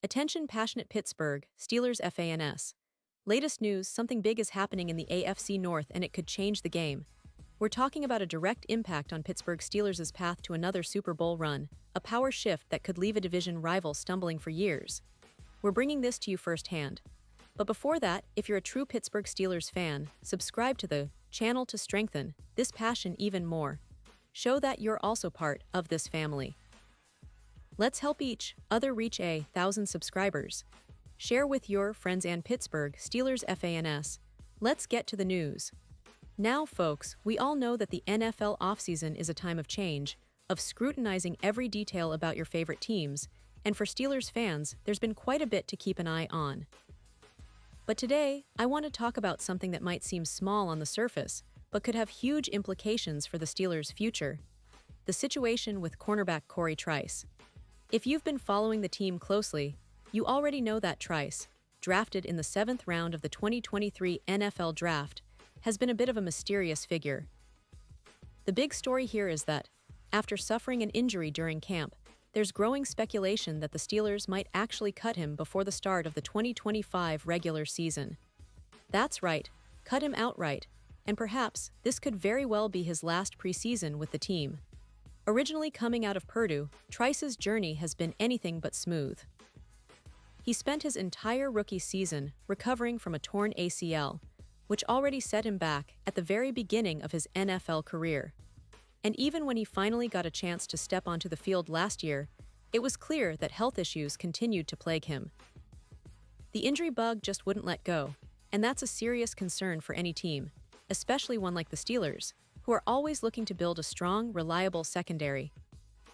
Attention passionate Pittsburgh Steelers fans. Latest news, something big is happening in the AFC North and it could change the game. We're talking about a direct impact on Pittsburgh Steelers' path to another Super Bowl run, a power shift that could leave a division rival stumbling for years. We're bringing this to you firsthand. But before that, if you're a true Pittsburgh Steelers fan, subscribe to the channel to strengthen this passion even more. Show that you're also part of this family. Let's help each other reach 1,000 subscribers. Share with your friends and Pittsburgh Steelers fans. Let's get to the news. Now, folks, we all know that the NFL offseason is a time of change, of scrutinizing every detail about your favorite teams, and for Steelers fans, there's been quite a bit to keep an eye on. But today, I want to talk about something that might seem small on the surface, but could have huge implications for the Steelers' future: the situation with cornerback Cory Trice. If you've been following the team closely, you already know that Trice, drafted in the 7th round of the 2023 NFL Draft, has been a bit of a mysterious figure. The big story here is that, after suffering an injury during camp, there's growing speculation that the Steelers might actually cut him before the start of the 2025 regular season. That's right, cut him outright, and perhaps this could very well be his last preseason with the team. Originally coming out of Purdue, Trice's journey has been anything but smooth. He spent his entire rookie season recovering from a torn ACL, which already set him back at the very beginning of his NFL career. And even when he finally got a chance to step onto the field last year, it was clear that health issues continued to plague him. The injury bug just wouldn't let go, and that's a serious concern for any team, especially one like the Steelers, who are always looking to build a strong, reliable secondary.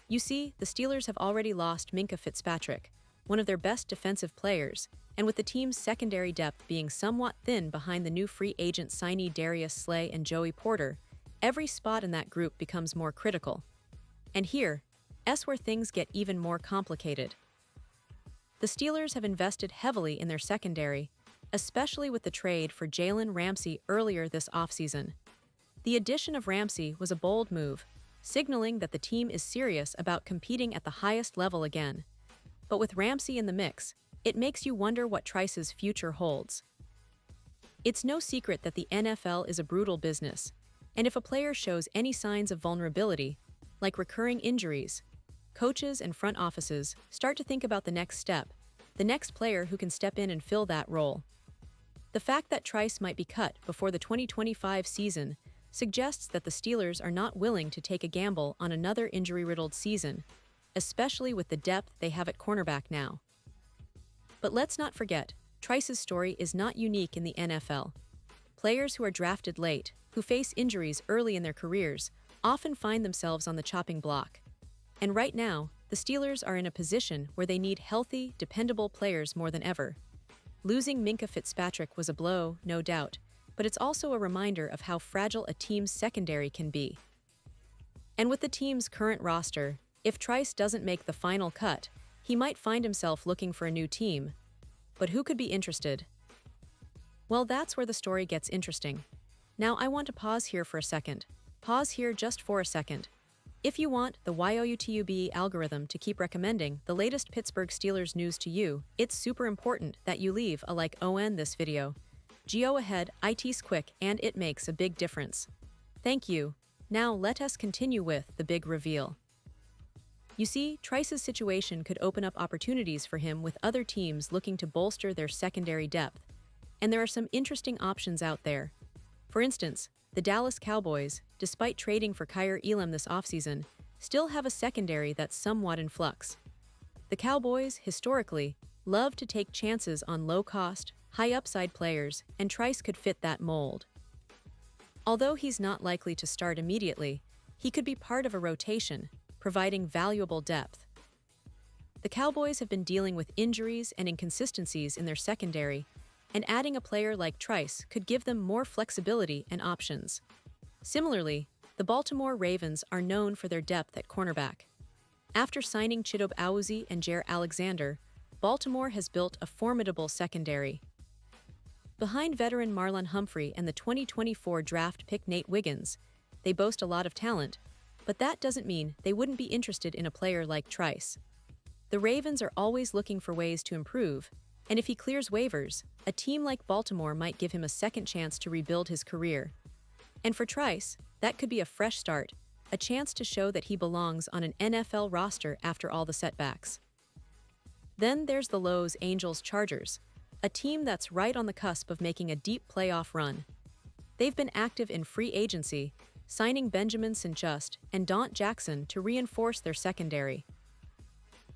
You see, the Steelers have already lost Minkah Fitzpatrick, one of their best defensive players, and with the team's secondary depth being somewhat thin behind the new free agent signee Darius Slay and Joey Porter, every spot in that group becomes more critical. And here's where things get even more complicated. The Steelers have invested heavily in their secondary, especially with the trade for Jalen Ramsey earlier this offseason. The addition of Ramsey was a bold move, signaling that the team is serious about competing at the highest level again. But with Ramsey in the mix, it makes you wonder what Trice's future holds. It's no secret that the NFL is a brutal business, and if a player shows any signs of vulnerability, like recurring injuries, coaches and front offices start to think about the next step, the next player who can step in and fill that role. The fact that Trice might be cut before the 2025 season suggests that the Steelers are not willing to take a gamble on another injury-riddled season, especially with the depth they have at cornerback now. But let's not forget, Trice's story is not unique in the NFL. Players who are drafted late, who face injuries early in their careers, often find themselves on the chopping block. And right now, the Steelers are in a position where they need healthy, dependable players more than ever. Losing Minkah Fitzpatrick was a blow, no doubt, but it's also a reminder of how fragile a team's secondary can be. And with the team's current roster, if Trice doesn't make the final cut, he might find himself looking for a new team. But who could be interested? Well, that's where the story gets interesting. Now I want to pause here for a second. Pause here just for a second. If you want the YouTube algorithm to keep recommending the latest Pittsburgh Steelers news to you, it's super important that you leave a like on this video. Go ahead, it's quick and it makes a big difference. Thank you. Now let us continue with the big reveal. You see, Trice's situation could open up opportunities for him with other teams looking to bolster their secondary depth. And there are some interesting options out there. For instance, the Dallas Cowboys, despite trading for Kaiir Elam this offseason, still have a secondary that's somewhat in flux. The Cowboys, historically, love to take chances on low-cost, high-upside players, and Trice could fit that mold. Although he's not likely to start immediately, he could be part of a rotation, providing valuable depth. The Cowboys have been dealing with injuries and inconsistencies in their secondary, and adding a player like Trice could give them more flexibility and options. Similarly, the Baltimore Ravens are known for their depth at cornerback. After signing Chidobe Awuzie and Jaire Alexander, Baltimore has built a formidable secondary. Behind veteran Marlon Humphrey and the 2024 draft pick Nate Wiggins, they boast a lot of talent, but that doesn't mean they wouldn't be interested in a player like Trice. The Ravens are always looking for ways to improve, and if he clears waivers, a team like Baltimore might give him a second chance to rebuild his career. And for Trice, that could be a fresh start, a chance to show that he belongs on an NFL roster after all the setbacks. Then there's the Los Angeles Chargers, a team that's right on the cusp of making a deep playoff run. They've been active in free agency, signing Benjamin St-Juste and Dante Jackson to reinforce their secondary.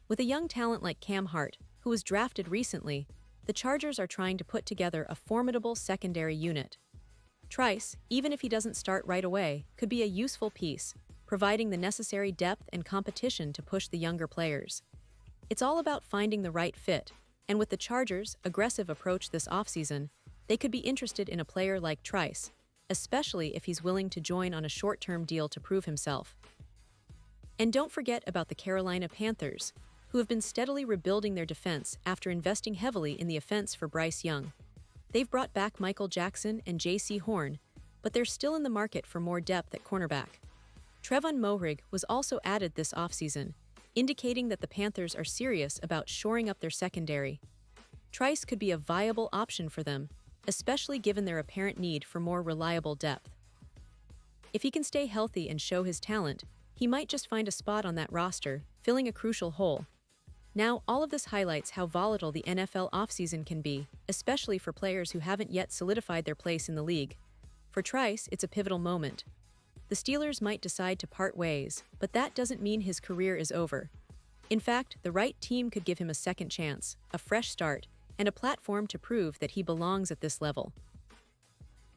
With a young talent like Cam Hart, who was drafted recently, the Chargers are trying to put together a formidable secondary unit. Trice, even if he doesn't start right away, could be a useful piece, providing the necessary depth and competition to push the younger players. It's all about finding the right fit, and with the Chargers' aggressive approach this offseason, they could be interested in a player like Trice, especially if he's willing to join on a short-term deal to prove himself. And don't forget about the Carolina Panthers, who have been steadily rebuilding their defense after investing heavily in the offense for Bryce Young. They've brought back Michael Jackson and J.C. Horn, but they're still in the market for more depth at cornerback. Trevon Moehrig was also added this offseason, indicating that the Panthers are serious about shoring up their secondary. Trice could be a viable option for them, especially given their apparent need for more reliable depth. If he can stay healthy and show his talent, he might just find a spot on that roster, filling a crucial hole. Now, all of this highlights how volatile the NFL offseason can be, especially for players who haven't yet solidified their place in the league. For Trice, it's a pivotal moment. The Steelers might decide to part ways, but that doesn't mean his career is over. In fact, the right team could give him a second chance, a fresh start, and a platform to prove that he belongs at this level.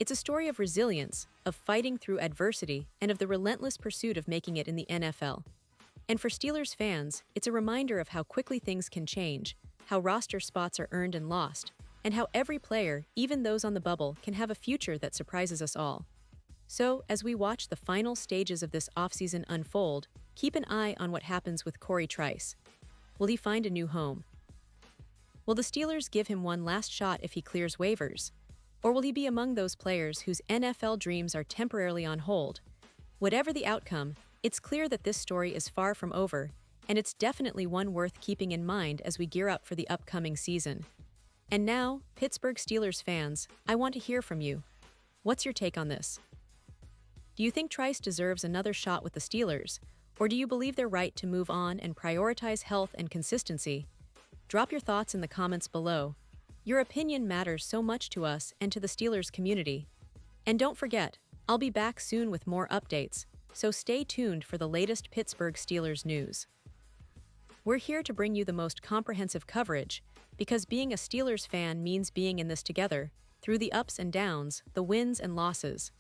It's a story of resilience, of fighting through adversity, and of the relentless pursuit of making it in the NFL. And for Steelers fans, it's a reminder of how quickly things can change, how roster spots are earned and lost, and how every player, even those on the bubble, can have a future that surprises us all. So, as we watch the final stages of this offseason unfold, keep an eye on what happens with Cory Trice. Will he find a new home? Will the Steelers give him one last shot if he clears waivers? Or will he be among those players whose NFL dreams are temporarily on hold? Whatever the outcome, it's clear that this story is far from over, and it's definitely one worth keeping in mind as we gear up for the upcoming season. And now, Pittsburgh Steelers fans, I want to hear from you. What's your take on this? Do you think Trice deserves another shot with the Steelers, or do you believe they're right to move on and prioritize health and consistency? Drop your thoughts in the comments below. Your opinion matters so much to us and to the Steelers community. And don't forget, I'll be back soon with more updates, so stay tuned for the latest Pittsburgh Steelers news. We're here to bring you the most comprehensive coverage, because being a Steelers fan means being in this together, through the ups and downs, the wins and losses.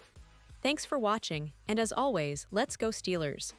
Thanks for watching, and as always, let's go Steelers!